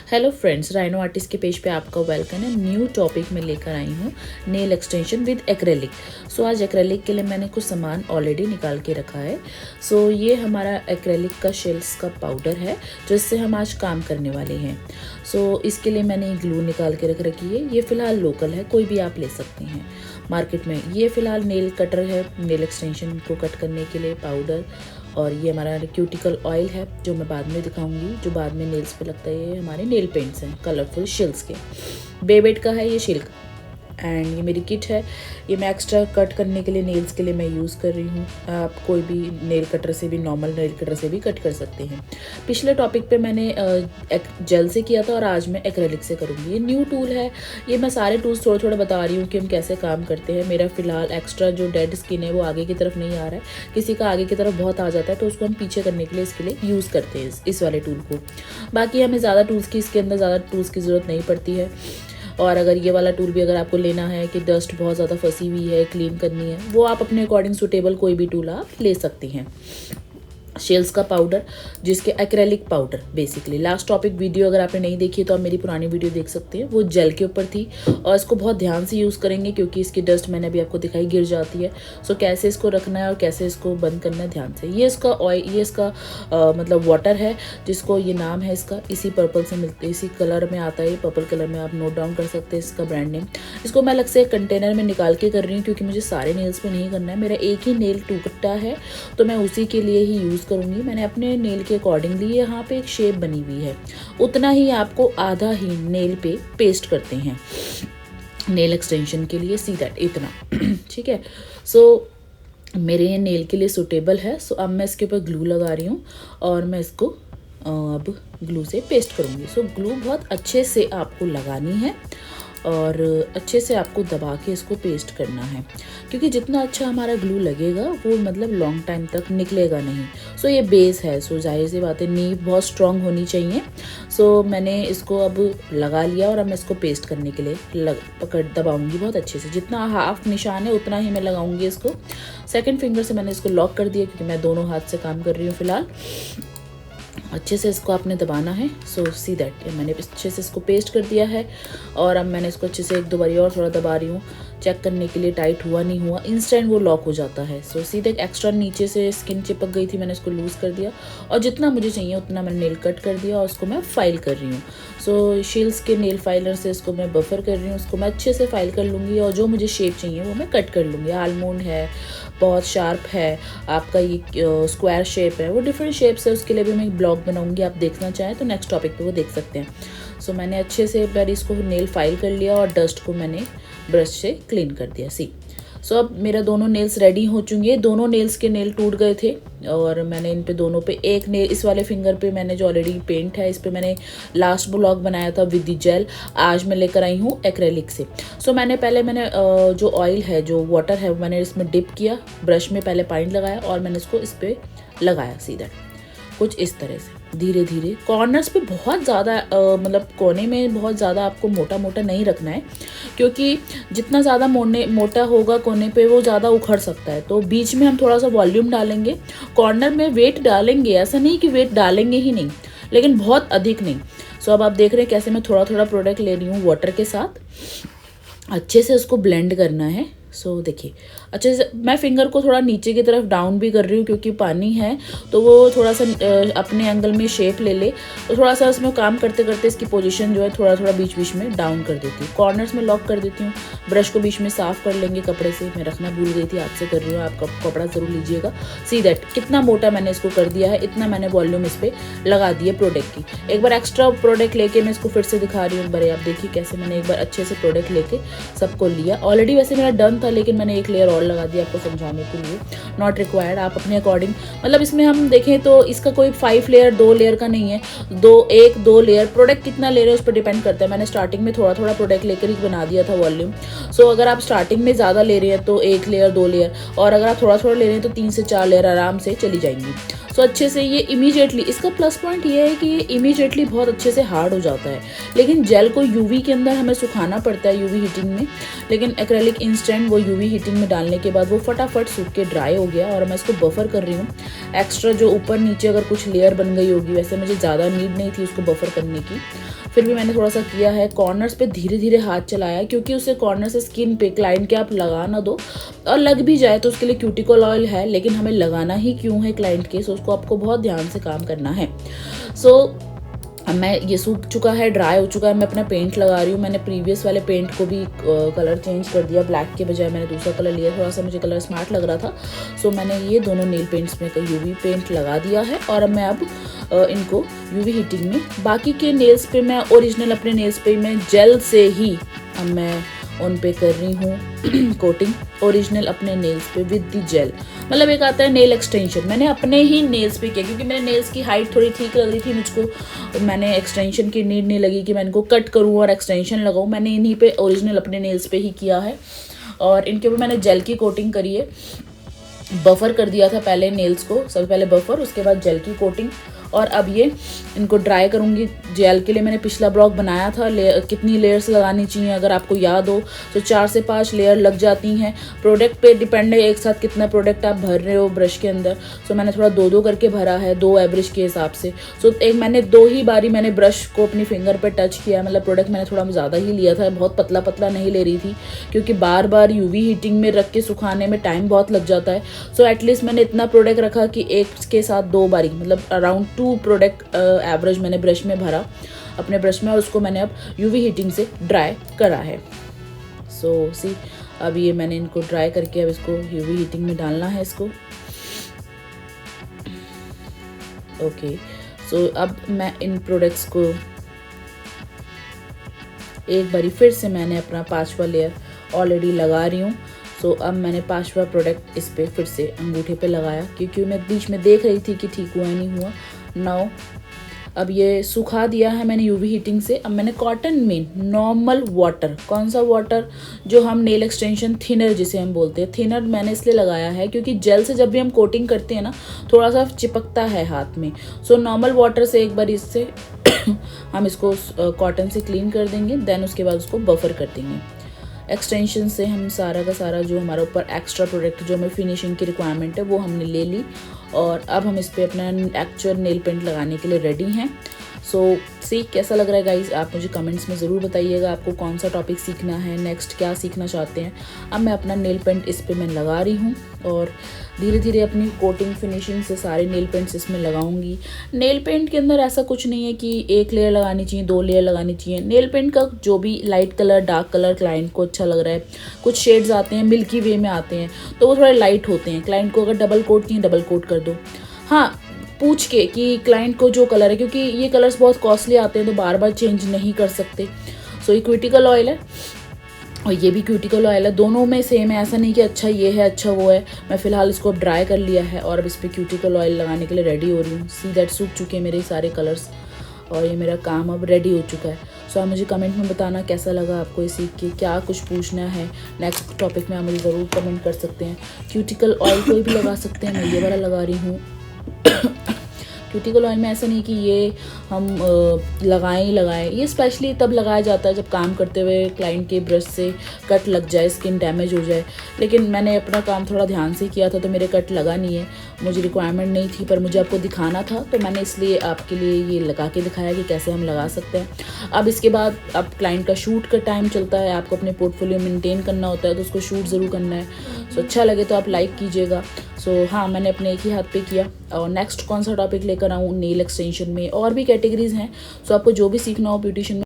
Hello friends, rhino artist के page पे आपका वेलकम है। न्यू टॉपिक में लेकर आई हूँ नेल एक्सटेंशन विद एक्रेलिक। सो आज एक्रेलिक के लिए मैंने कुछ सामान ऑलरेडी निकाल के रखा है। सो ये हमारा एक्रेलिक का शेल्स का पाउडर है जिससे हम आज काम करने वाले हैं। सो इसके लिए मैंने ग्लू निकाल के रख रखी है। ये फ़िलहाल लोकल है, कोई भी आप ले सकते हैं मार्केट में। ये फ़िलहाल नेल कटर है, नेल एक्सटेंशन को कट करने के लिए पाउडर। और ये हमारा क्यूटिकल ऑयल है जो मैं बाद में दिखाऊंगी, जो बाद में नेल्स पे लगता है। ये हमारे नेल पेंट्स हैं कलरफुल शेल्स के। बेबेट का है ये शेल। एंड ये मेरी किट है। ये मैं एक्स्ट्रा कट करने के लिए नेल्स के लिए मैं यूज़ कर रही हूँ। आप कोई भी नेल कटर से भी, नॉर्मल नेल कटर से भी कट कर सकते हैं। पिछले टॉपिक पे मैंने जेल से किया था और आज मैं एक्रेलिक से करूँगी। ये न्यू टूल है। ये मैं सारे टूल्स थोड़े थोड़े बता रही हूँ कि हम कैसे काम करते हैं। मेरा फिलहाल एक्स्ट्रा जो डेड स्किन है वो आगे की तरफ नहीं आ रहा है। किसी का आगे की तरफ बहुत आ जाता है तो उसको हम पीछे करने के लिए इसके लिए यूज़ करते हैं इस वाले टूल को। बाकी हमें ज़्यादा टूल्स की, इसके अंदर ज़्यादा टूल्स की ज़रूरत नहीं पड़ती है। और अगर ये वाला टूल भी अगर आपको लेना है कि डस्ट बहुत ज़्यादा फंसी हुई है, क्लीन करनी है, वो आप अपने अकॉर्डिंग सूटेबल कोई भी टूल आप ले सकती हैं। शेल्स का पाउडर, जिसके acrylic powder basically. Last topic video अगर आपने नहीं देखी तो आप मेरी पुरानी वीडियो देख सकते हैं, वो जेल के ऊपर थी। और इसको बहुत ध्यान से यूज़ करेंगे क्योंकि इसकी डस्ट मैंने अभी आपको दिखाई गिर जाती है। सो कैसे इसको रखना है और कैसे इसको बंद करना है ध्यान से। ये इसका ऑयल, ये इसका मतलब वाटर है जिसको, ये नाम है इसका, इसी पर्पल से मिलते, इसी कलर में आता है, पर्पल कलर में आप नोट डाउन कर सकते हैं इसका ब्रांड नेम। इसको मैं अलग से एक कंटेनर में निकाल के कर रही हूँ क्योंकि मुझे सारे नेल्स पे नहीं करना है। मेरा एक ही नेल टूटा है तो मैं उसी के लिए ही यूज़ करूँगी। मैंने अपने नेल के अकॉर्डिंगली यहाँ पे एक शेप बनी हुई है, उतना ही आपको आधा ही नेल पे पेस्ट करते हैं नेल एक्सटेंशन के लिए। सी दैट, इतना ठीक है। सो मेरे ये नेल के लिए सूटेबल है। सो अब मैं इसके ऊपर ग्लू लगा रही हूँ और मैं इसको अब ग्लू से पेस्ट करूँगी। सो ग्लू बहुत अच्छे से आपको लगानी है और अच्छे से आपको दबा के इसको पेस्ट करना है क्योंकि जितना अच्छा हमारा ग्लू लगेगा वो मतलब लॉन्ग टाइम तक निकलेगा नहीं। सो ये बेस है, सो जाहिर सी बात है नींव बहुत स्ट्रॉन्ग होनी चाहिए। सो मैंने इसको अब लगा लिया और अब मैं इसको पेस्ट करने के लिए दबाऊंगी बहुत अच्छे से। जितना हाफ निशान है उतना ही मैं लगाऊंगी इसको। सेकंड फिंगर से मैंने इसको लॉक कर दिया क्योंकि मैं दोनों हाथ से काम कर रही हूँ फिलहाल। अच्छे से इसको आपने दबाना है। सो सी दैट, मैंने अच्छे से इसको पेस्ट कर दिया है और अब मैंने इसको अच्छे से एक दो बारी और थोड़ा दबा रही हूँ चेक करने के लिए टाइट हुआ नहीं हुआ। इंस्टेंट वो लॉक हो जाता है। सो सी दैट, एक्स्ट्रा नीचे से स्किन चिपक गई थी, मैंने इसको लूज़ कर दिया और जितना मुझे चाहिए उतना मैंने नेल कट कर दिया और उसको मैं फाइल कर रही हूँ। सो शेल्स के नेल फाइलर से इसको मैं बफर कर रही हूँ, उसको मैं अच्छे से फाइल कर लूँगी और जो मुझे शेप चाहिए वो मैं कट कर लूँगी। आलमोंड है, बहुत शार्प है, आपका ये स्क्वायर शेप है, वो डिफरेंट शेप्स है। उसके लिए भी मैं एक ब्लॉग बनाऊंगी, आप देखना चाहें तो नेक्स्ट टॉपिक पे वो देख सकते हैं। सो मैंने अच्छे से पहले इसको नेल फाइल कर लिया और डस्ट को मैंने ब्रश से क्लीन कर दिया। सी सो अब मेरा दोनों नेल्स रेडी हो चुके हैं। दोनों नेल्स के नेल टूट गए थे और मैंने इन पे दोनों पे एक नेल, इस वाले फिंगर पे मैंने जो ऑलरेडी पेंट है इस पे मैंने लास्ट ब्लॉग बनाया था विद द जेल। आज मैं लेकर आई हूँ एक्रेलिक से। सो मैंने जो ऑयल है, जो वाटर है, मैंने इसमें डिप किया, ब्रश में पहले पानी लगाया और मैंने इसको इस पर लगाया सीधा कुछ इस तरह से धीरे धीरे। कॉर्नर्स पे बहुत ज़्यादा मतलब कोने में बहुत ज़्यादा आपको मोटा मोटा नहीं रखना है क्योंकि जितना ज़्यादा मोटा होगा कोने पे वो ज़्यादा उखड़ सकता है। तो बीच में हम थोड़ा सा वॉल्यूम डालेंगे, कॉर्नर में वेट डालेंगे, ऐसा नहीं कि वेट डालेंगे ही नहीं, लेकिन बहुत अधिक नहीं। सो अब आप देख रहे हैं कैसे मैं थोड़ा थोड़ा प्रोडक्ट ले रही हूँ वाटर के साथ, अच्छे से उसको ब्लेंड करना है। सो देखिए अच्छे से मैं फिंगर को थोड़ा नीचे की तरफ डाउन भी कर रही हूँ क्योंकि पानी है तो वो थोड़ा सा अपने एंगल में शेप ले ले। तो थोड़ा सा इसमें काम करते करते इसकी पोजीशन जो है थोड़ा थोड़ा बीच बीच में डाउन कर देती हूँ, कॉर्नर्स में लॉक कर देती हूँ। ब्रश को बीच में साफ़ कर लेंगे कपड़े से, मैं रखना भूल गई थी, आपसे कर रही हूँ, आप कपड़ा ज़रूर लीजिएगा। सी दैट, कितना मोटा मैंने इसको कर दिया है, इतना मैंने वॉल्यूम इस पर लगा दी है प्रोडक्ट की। एक बार एक्स्ट्रा प्रोडक्ट लेके मैं इसको फिर से दिखा रही हूँ। बड़े आप देखिए कैसे मैंने एक बार अच्छे से प्रोडक्ट लेके सबको लिया। ऑलरेडी वैसे मेरा डन था लेकिन मैंने एक लेयर और लगा दिया आपको समझाने के लिए। नॉट रिक्वायर्ड, आप अपने अकॉर्डिंग, मतलब इसमें हम देखें तो इसका कोई 5 लेयर 2 लेयर का नहीं है, 2 लेयर। प्रोडक्ट कितना ले रहे हैं उस पर डिपेंड करता है। मैंने स्टार्टिंग में थोड़ा थोड़ा प्रोडक्ट लेकर ही बना दिया था वॉल्यूम। सो अगर आप स्टार्टिंग में ज़्यादा ले रहे हैं तो 1 लेयर 2 लेयर, और अगर आप थोड़ा थोड़ा ले रहे हैं तो 3 से 4 लेयर आराम से चली जाएंगी। सो अच्छे से ये इमीडिएटली, इसका प्लस पॉइंट ये है कि ये इमीडिएटली बहुत अच्छे से हार्ड हो जाता है। लेकिन जेल को यूवी के अंदर हमें सुखाना पड़ता है, यूवी हीटिंग में। लेकिन एक्रेलिक इंस्टेंट वो यूवी हीटिंग में डालने के बाद वो फटाफट सूख के ड्राई हो गया। और मैं इसको बफर कर रही हूँ। एक्स्ट्रा जो ऊपर नीचे अगर कुछ लेयर बन गई होगी, वैसे मुझे ज़्यादा नीड नहीं थी उसको बफर करने की, फिर भी मैंने थोड़ा सा किया है। कॉर्नर्स पे धीरे धीरे हाथ चलाया, क्योंकि उसे कॉर्नर से स्किन पे क्लाइंट के आप लगा ना दो, और लग भी जाए तो उसके लिए क्यूटिकल ऑयल है, लेकिन हमें लगाना ही क्यों है क्लाइंट के, सो उसको आपको बहुत ध्यान से काम करना है। सो अब मैं ये सूख चुका है, ड्राई हो चुका है, मैं अपना पेंट लगा रही हूँ। मैंने प्रीवियस वाले पेंट को भी कलर चेंज कर दिया, ब्लैक के बजाय मैंने दूसरा कलर लिया, थोड़ा सा मुझे कलर स्मार्ट लग रहा था। सो मैंने ये दोनों नेल पेंट्स में यूवी पेंट लगा दिया है, और अब मैं इनको यूवी हीटिंग में, बाकी के नेल्स पे मैं ओरिजिनल अपने नेल्स पे मैं जेल से ही अब मैं उन पे कर रही हूँ कोटिंग, ओरिजिनल अपने नेल्स पे विद द जेल। मतलब एक आता है नेल एक्सटेंशन, मैंने अपने ही नेल्स पे किया, क्योंकि मेरे नेल्स की हाइट थोड़ी ठीक लग रही थी मुझको। मैंने एक्सटेंशन की नीड नहीं लगी कि मैं इनको कट करूँ और एक्सटेंशन लगाऊँ, मैंने इन्हीं पे ओरिजिनल अपने नेल्स पे ही किया है। और इनके ऊपर मैंने जेल की कोटिंग करी है, बफर कर दिया था पहले नेल्स को, सबसे पहले बफर, उसके बाद जेल की कोटिंग। और अब ये इनको ड्राई करूँगी। जेल के लिए मैंने पिछला ब्लॉग बनाया था कितनी लेयर्स लगानी चाहिए, अगर आपको याद हो तो 4 से 5 लेयर लग जाती हैं। प्रोडक्ट पे डिपेंड है एक साथ कितना प्रोडक्ट आप भर रहे हो ब्रश के अंदर। सो मैंने थोड़ा 2-2 करके भरा है, 2 एवरेज के हिसाब से। सो एक मैंने 2 ही बारी मैंने ब्रश को अपनी फिंगर पे टच किया, मतलब प्रोडक्ट मैंने थोड़ा ज़्यादा ही लिया था, बहुत पतला पतला नहीं ले रही थी, क्योंकि बार बार यूवी हीटिंग में रख के सुखाने में टाइम बहुत लग जाता है। सो एटलीस्ट मैंने इतना प्रोडक्ट रखा कि एक के साथ 2 बारी, मतलब अराउंड 2 प्रोडक्ट एवरेज मैंने ब्रश में भरा अपने ब्रश में, और उसको मैंने अब यूवी हीटिंग से ड्राई करा है। सो सी, अब ये मैंने इनको ड्राई करके अब इसको यूवी हीटिंग में डालना है इसको। ओके, सो अब मैं इन प्रोडक्ट्स को एक बारी फिर से मैंने अपना 5वां लेयर ऑलरेडी लगा रही हूँ। सो अब मैंने 5वां प्रोडक्ट इस पर फिर से अंगूठे पे लगाया, क्योंकि मैं बीच में देख रही थी कि ठीक हुआ नहीं हुआ। नाउ अब ये सुखा दिया है मैंने यूवी हीटिंग से। अब मैंने कॉटन में नॉर्मल वाटर, कौन सा वाटर, जो हम नेल एक्सटेंशन थिनर जिसे हम बोलते हैं, थिनर मैंने इसलिए लगाया है क्योंकि जेल से जब भी हम कोटिंग करते हैं ना, थोड़ा सा चिपकता है हाथ में। सो नॉर्मल वाटर से एक बार इससे हम इसको कॉटन से क्लीन कर देंगे, देन उसके बाद उसको बफर कर देंगे। एक्सटेंशन से हम सारा का सारा जो हमारा ऊपर एक्स्ट्रा प्रोडक्ट जो हमें फिनिशिंग की रिक्वायरमेंट है वो हमने ले ली, और अब हम इस पर अपना एक्चुअल नेल पेंट लगाने के लिए रेडी हैं। सो सी, कैसा लग रहा है गाइज, आप मुझे कमेंट्स में ज़रूर बताइएगा आपको कौन सा टॉपिक सीखना है, नेक्स्ट क्या सीखना चाहते हैं। अब मैं अपना नेल पेंट इस पर मैं लगा रही हूँ, और धीरे धीरे अपनी कोटिंग फिनिशिंग से सारे नेल पेंट्स इसमें लगाऊंगी। नेल पेंट के अंदर ऐसा कुछ नहीं है कि 1 लेयर लगानी चाहिए, 2 लेयर लगानी चाहिए। नेल पेंट का जो भी light colour, dark colour client को अच्छा लग रहा है, कुछ शेड्स आते हैं मिल्की वे में आते हैं तो वो थोड़े लाइट होते हैं। क्लाइंट को अगर डबल कोट चाहिए, डबल कोट कर दो। हाँ, पूछ के कि क्लाइंट को जो कलर है, क्योंकि ये कलर्स बहुत कॉस्टली आते हैं तो बार बार चेंज नहीं कर सकते। सो ये क्यूटिकल ऑयल है और ये भी क्यूटिकल ऑयल है, दोनों में सेम है, ऐसा नहीं कि अच्छा ये है अच्छा वो है। मैं फ़िलहाल इसको अब ड्राई कर लिया है और अब इस पर क्यूटिकल ऑयल लगाने के लिए रेडी हो रही हूँ। सी दैट, सूख चुके हैं मेरे सारे कलर्स और ये मेरा काम अब रेडी हो चुका है। सो आप मुझे कमेंट में बताना कैसा लगा आपको ये सीख के, क्या कुछ पूछना है नेक्स्ट टॉपिक में, आप मुझे ज़रूर कमेंट कर सकते हैं। क्यूटिकल ऑयल कोई भी लगा सकते हैं, मैं ये वाला लगा रही हूँ। क्यूटिकल ऑयल में ऐसा नहीं कि ये हम लगाएं ही लगाएं, ये स्पेशली तब लगाया जाता है जब काम करते हुए क्लाइंट के ब्रश से कट लग जाए, स्किन डैमेज हो जाए। लेकिन मैंने अपना काम थोड़ा ध्यान से किया था तो मेरे कट लगा नहीं है, मुझे रिक्वायरमेंट नहीं थी, पर मुझे आपको दिखाना था तो मैंने इसलिए आपके लिए ये लगा के दिखाया कि कैसे हम लगा सकते हैं। अब इसके बाद अब क्लाइंट का शूट का टाइम चलता है, आपको अपने पोर्टफोलियो मेंटेन करना होता है तो उसको शूट ज़रूर करना है। सो अच्छा लगे तो आप लाइक कीजिएगा। सो हाँ, मैंने अपने एक ही हाथ पे किया। और नेक्स्ट कौन सा टॉपिक लेकर आऊँ नेल एक्सटेंशन में, और भी कैटेगरीज़ हैं। सो आपको जो भी सीखना हो ब्यूटिशियन में